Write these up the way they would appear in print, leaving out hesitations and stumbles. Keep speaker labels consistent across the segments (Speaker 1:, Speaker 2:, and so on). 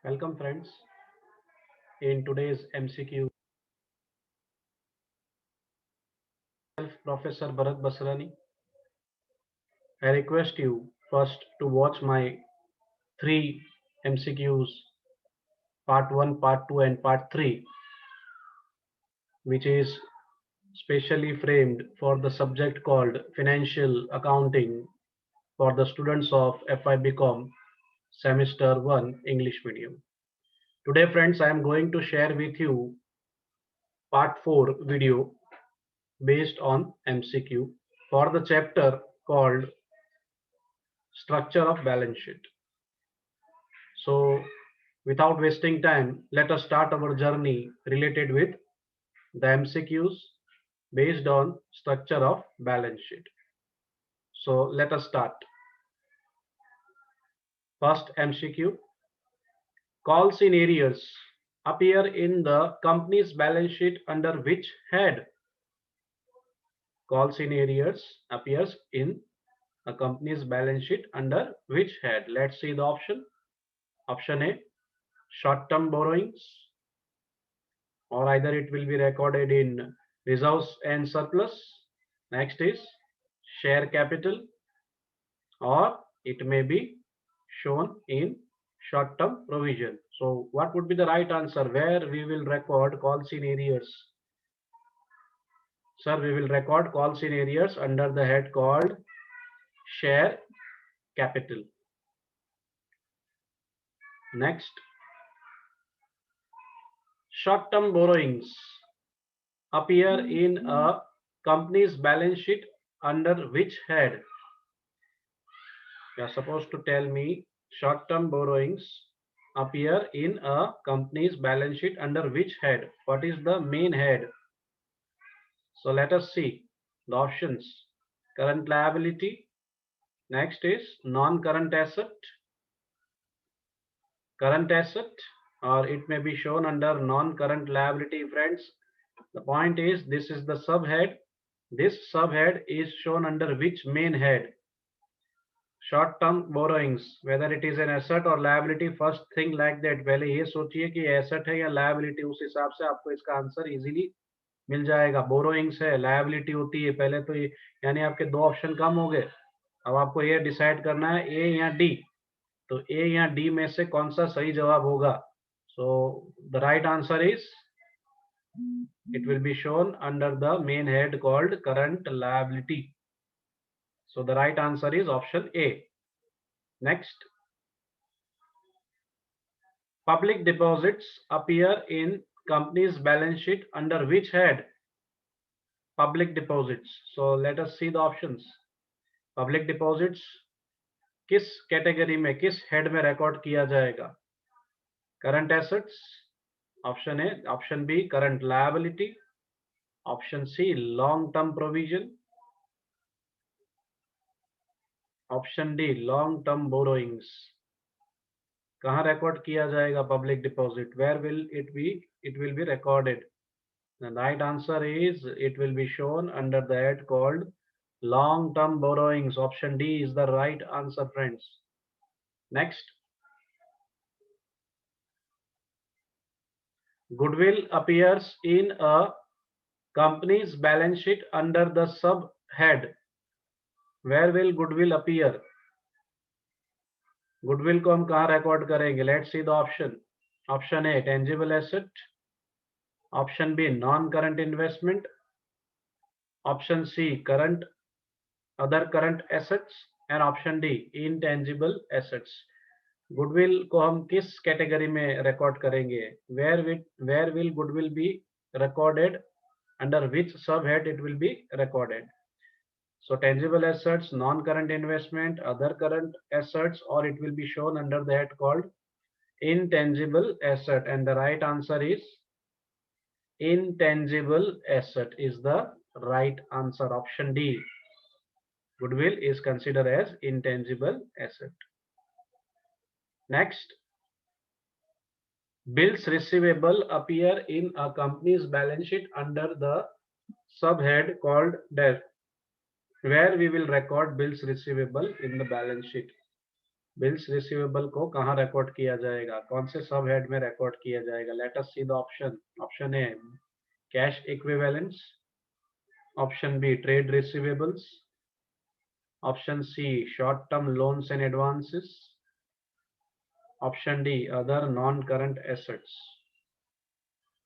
Speaker 1: Welcome friends. In today's MCQ, Professor Bharat Basrani. I request you first to watch my three MCQs, part 1, part 2 and part 3, which is specially framed for the subject called Financial Accounting for the students of FI BCom Semester 1 English Medium. Today friends, I am going to share with you part 4 video based on MCQ for the chapter called Structure of Balance Sheet. So without wasting time, let us start our journey related with the MCQs based on structure of balance sheet. So let us start. First MCQ, calls in arrears appear in the company's balance sheet under which head? Calls in arrears appears in a company's balance sheet under which head? Let's see the option. Option A, short-term borrowings, or either it will be recorded in reserves and surplus. Next is share capital, or it may be shown in short-term provision. So what would be the right answer? Where we will record calls in arrears? Sir, we will record calls in arrears under the head called share capital. Next, short-term borrowings appear in a company's balance sheet under which head? You are supposed to tell me short-term borrowings appear in a company's balance sheet under which head? What is the main head? So let us see the options. Current liability. Next is non-current asset. Current asset, or it may be shown under non-current liability, friends. The point is, this is the subhead. This subhead is shown under which main head? Short term borrowings, whether it is an asset और liability. First thing like that, पहले ये सोचिए कि asset है या liability, उस हिसाब से आपको इसका आंसर इजीली मिल जाएगा. बोरोइंग्स है, लायबिलिटी होती है, पहले तो ये यानी आपके दो ऑप्शन कम हो गए. अब आपको ये डिसाइड करना है ए या डी. तो ए या डी में से कौन सा सही जवाब होगा? सो the right answer is, it will be shown under the main head called current liability. So the right answer is option A. Next, public deposits appear in company's balance sheet under which head? Public deposits. So let us see the options. Public deposits किस category में, किस head में record किया जाएगा? Current assets, option A. Option B current liability, option C long term provision, option D long term borrowings. कहाँ record किया जाएगा public deposit? Where will it be? It will be recorded. The right answer is, it will be shown under the head called long term borrowings. Option D is the right answer, friends. Next, goodwill appears in a company's balance sheet under the subhead. Where will goodwill appear? Goodwill को हम कहाँ record करेंगे? Let's see the option. Option A tangible asset, option B non current investment, option C current other current assets, and option D intangible assets. Goodwill को हम किस category में record करेंगे? Where will goodwill be recorded? Under which sub head it will be recorded? So tangible assets, non current investment, other current assets, और it will be shown under the head called intangible asset, and the right answer is intangible asset is the right answer. Option D, goodwill is considered as intangible asset. Next, bills receivable appear in a company's balance sheet under the subhead called debt. Where we will record bills receivable in the balance sheet? Bills receivable को कहाँ record किया जाएगा, कौन से सब head में record किया जाएगा? Let us see the option. Option A cash equivalence, option B trade receivables, option C short term loans and advances, option D other non current assets.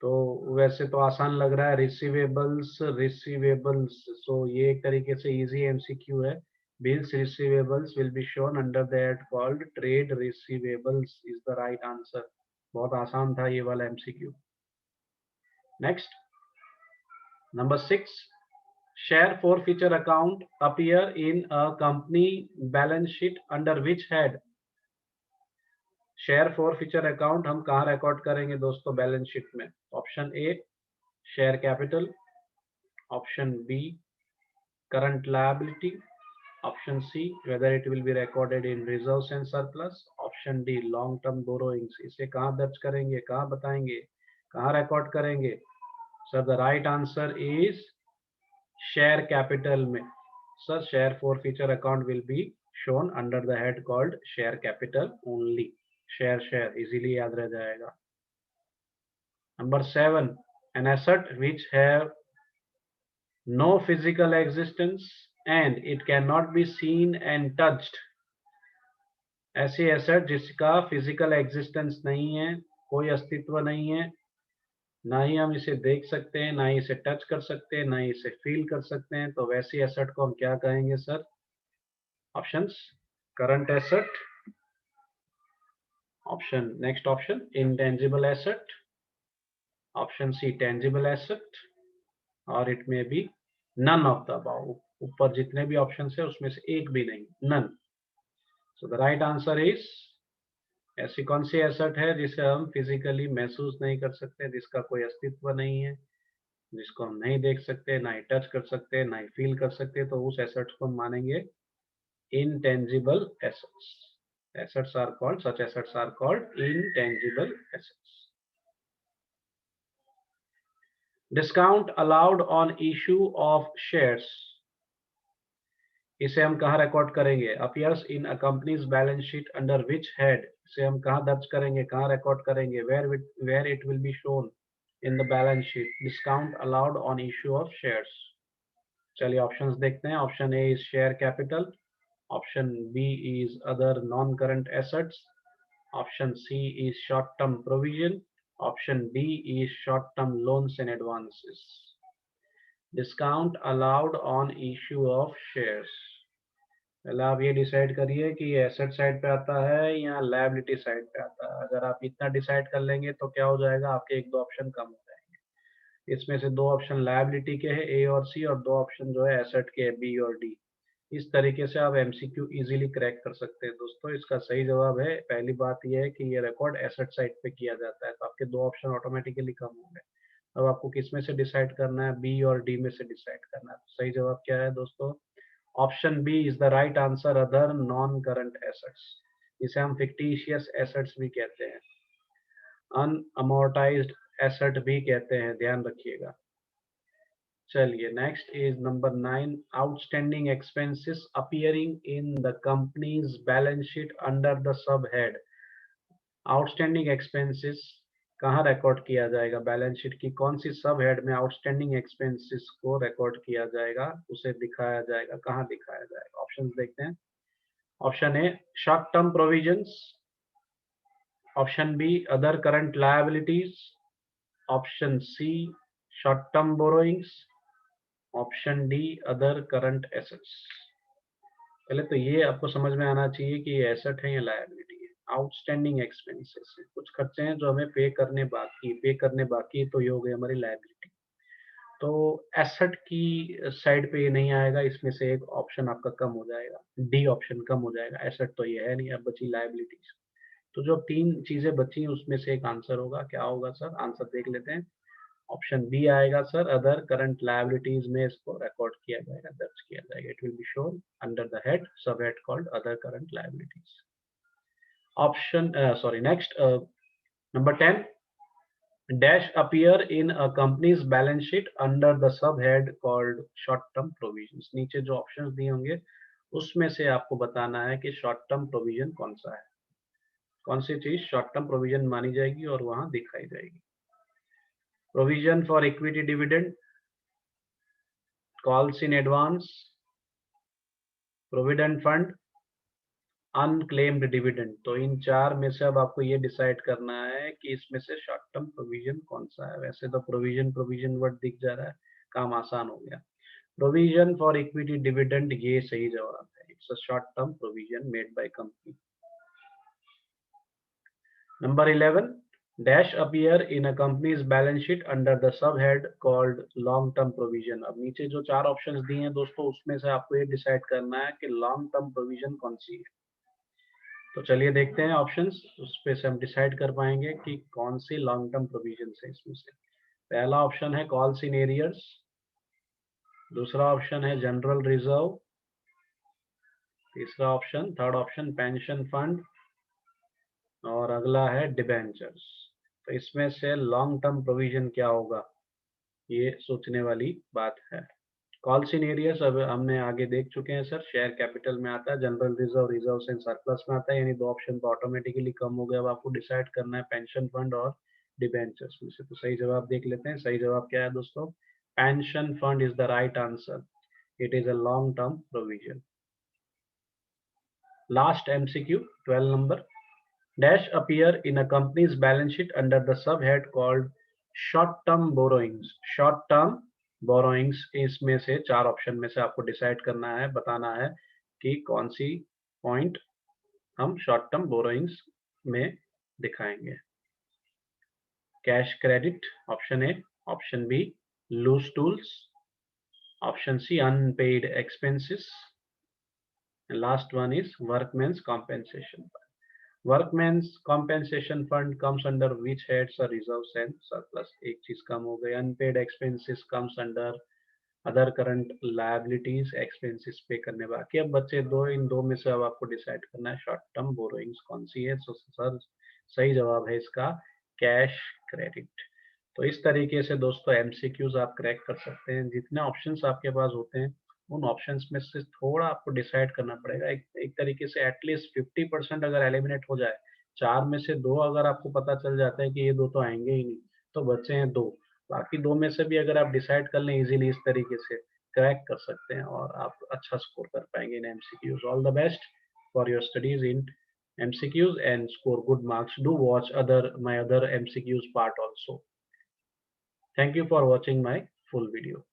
Speaker 1: तो वैसे तो आसान लग रहा है, रिसीवेबल्स रिसीवेबल्स, सो ये एक तरीके से इजी एमसीक्यू है. Bills receivables will be shown under the head called trade receivables is the right answer. बहुत आसान था ये वाला MCQ. Next, number 6, share forfeiture account appear in a company balance sheet under which head? Share forfeiture account हम कहाँ record करेंगे दोस्तों balance sheet में? Option A share capital, option B current liability, option C whether it will be recorded in reserves and surplus, option D long term borrowings. इसे कहाँ दर्ज करेंगे, कहाँ बताएंगे, कहाँ रिकॉर्ड करेंगे? Sir the right answer is share capital में. Sir share forfeiture account will be shown under the head called share capital only. Share easily याद रह जाएगा. Number 7, an asset which have no physical existence and it cannot be seen and touched. ऐसी asset जिसका physical existence नहीं है, कोई अस्तित्व नहीं है, ना ही हम इसे देख सकते हैं, ना ही इसे टच कर सकते हैं, ना ही इसे फील कर सकते हैं, तो वैसी एसेट को हम क्या कहेंगे sir? Options current asset, option next option intangible asset, option C tangible asset, और it may be none of the above. ऊपर जितने भी ऑप्शन है उसमें से एक भी नहीं, none. So the right answer is, ऐसी कौन सी एसेट है जिसे हम फिजिकली महसूस नहीं कर सकते, जिसका कोई अस्तित्व नहीं है, जिसको हम नहीं देख सकते, ना ही टच कर सकते, ना ही फील कर सकते, तो उस एसेट को हम मानेंगे intangible assets. Assets are called, such assets are called intangible assets. Discount allowed on issue of shares. इसे हम कहाँ रिकॉर्ड करेंगे? Appears in a company's balance sheet under which head? इसे हम कहाँ दर्ज करेंगे, कहाँ रिकॉर्ड करेंगे? Where it will be shown in the balance sheet. Discount allowed on issue of shares. चलिए ऑप्शंस देखते हैं. Option A is share capital, option B is other non-current assets, option C is short-term provision, option D is short-term loans and advances. Discount allowed on issue of shares. पहले आप ये decide करिए कि ये asset side पे आता है या लायबिलिटी साइड पे आता है. अगर आप इतना डिसाइड कर लेंगे तो क्या हो जाएगा, आपके एक दो ऑप्शन कम हो जाएंगे. इसमें से दो ऑप्शन लायबिलिटी के हैं ए और सी, और दो ऑप्शन जो है एसेट के बी और डी. इस तरीके से आप एमसीक्यू इजीली क्रैक कर सकते हैं दोस्तों. इसका सही जवाब है, पहली बात यह है कि ये रिकॉर्ड एसेट साइड पे किया जाता है, तो आपके दो ऑप्शन ऑटोमेटिकली कम हो गए. अब आपको किस में से डिसाइड करना है, बी और डी में से डिसाइड करना है. तो सही जवाब क्या है दोस्तों? Option B is the right answer, other non current assets. इसे हम फिक्टिशियस एसेट्स भी कहते हैं, अनअमोर्टाइज्ड एसेट भी कहते हैं, ध्यान रखिएगा. चलिए next is number 9, outstanding expenses appearing in the companies balance sheet under the sub head. Outstanding expenses कहाँ रिकॉर्ड किया जाएगा? बैलेंस शीट की कौन सी सब हेड में आउटस्टैंडिंग एक्सपेंसेस को रिकॉर्ड किया जाएगा, उसे दिखाया जाएगा, कहाँ दिखाया जाएगा? ऑप्शंस देखते हैं. Option A short term provisions, option B other current liabilities, option C short term borrowings, option D other current assets. पहले तो ये आपको समझ में आना चाहिए कि ये एसेट है या लायबिलिटी है. आउटस्टैंडिंग एक्सपेंसेस है, कुछ खर्चे हैं जो हमें पे करने बाकी तो ये हो गई हमारी लायबिलिटी. तो एसेट की साइड पे ये नहीं आएगा, इसमें से एक ऑप्शन आपका कम हो जाएगा, डी ऑप्शन कम हो जाएगा. एसेट तो ये है नहीं, अब बची लायबिलिटीज. तो जो तीन चीजें बची उसमें से एक आंसर होगा. क्या होगा सर? आंसर देख लेते हैं. ऑप्शन बी आएगा सर, अदर करंट लायबिलिटीज में इसको रिकॉर्ड किया जाएगा, दर्ज किया जाएगा. It will be shown under the head sub head called other current liabilities. Option next number 10, dash appear in a company's balance sheet under the sub head called short term provisions. नीचे जो options दिए होंगे उसमें से आपको बताना है कि शॉर्ट टर्म प्रोविजन कौन सा है, कौन सी चीज शॉर्ट टर्म प्रोविजन मानी जाएगी और वहां दिखाई जाएगी। Provision for equity dividend, calls in advance, provident fund, unclaimed dividend. तो इन चार में से अब आपको ये डिसाइड करना है कि इसमें से शॉर्ट टर्म प्रोविजन कौन सा है। वैसे तो प्रोविजन प्रोविजन वर्ड दिख जा रहा है, काम आसान हो गया। प्रोविजन फॉर इक्विटी डिविडेंड ये सही जवाब है। It's a short term provision made by company. Number 11, dash appear in a companies balance sheet under the sub head called long term provision. अब नीचे जो चार ऑप्शंस दिए हैं दोस्तों, उसमें से आपको ये डिसाइड करना है कि लॉन्ग टर्म प्रोविजन कौन सी है। तो चलिए देखते हैं ऑप्शंस, उस पे से हम डिसाइड कर पाएंगे कि कौन सी लॉन्ग टर्म प्रोविजन है इसमें से। पहला ऑप्शन है कॉल्स इन एरियर्स, दूसरा ऑप्शन है जनरल रिजर्व, तीसरा option, third option pension fund, और अगला है डिबेंचर्स। तो इसमें से लॉन्ग टर्म प्रोविजन क्या होगा, ये सोचने वाली बात है। कॉल्स इन एरियर्स अब हमने आगे देख चुके हैं सर, शेयर कैपिटल में आता है, जनरल रिजर्व रिजर्व से सरप्लस में आता है, यानी दो ऑप्शन तो ऑटोमेटिकली कम हो गया। अब आपको डिसाइड करना है पेंशन फंड और डिबेंचर्स में से। तो सही जवाब देख लेते हैं। सही जवाब क्या है दोस्तों, pension fund is the right answer. It is a long term provision. Last MCQ 12 number, dash appear in a company's balance sheet under the subhead called short term borrowings। short term borrowings, इसमें से चार option में से आपको decide करना है, बताना है कि कौन सी पॉइंट हम शॉर्ट टर्म बोरोइंग्स में दिखाएंगे। Cash credit option A, option B loose tools, option C unpaid expenses, last one is workmen's compensation. Workmen's compensation fund comes under which heads और रिजर्व्स एंड सरप्लस। एक चीज कम हो गई, unpaid expenses comes under other current liabilities, expenses pay करने बाकी। अब बच्चे दो, इन दो में से अब आपको डिसाइड करना है शॉर्ट टर्म बोरोइंग्स कौन सी है। तो सर सही जवाब है इसका कैश क्रेडिट। तो इस तरीके से दोस्तों एमसीक्यूज आप क्रैक कर सकते हैं। जितने ऑप्शंस आपके पास होते हैं उन ऑप्शंस में से थोड़ा आपको डिसाइड करना पड़ेगा। एक तरीके से एटलीस्ट 50% अगर एलिमिनेट हो जाए, चार में से दो अगर आपको पता चल जाता है कि ये दो तो आएंगे ही नहीं, तो बचे हैं दो। बाकी दो में से भी अगर आप डिसाइड कर लें इजीली, इस तरीके से क्रैक कर सकते हैं और आप अच्छा स्कोर कर पाएंगे in MCQs. All the best for your studies in MCQs and score good marks. Do watch my other MCQs part also. Thank you for watching my full video.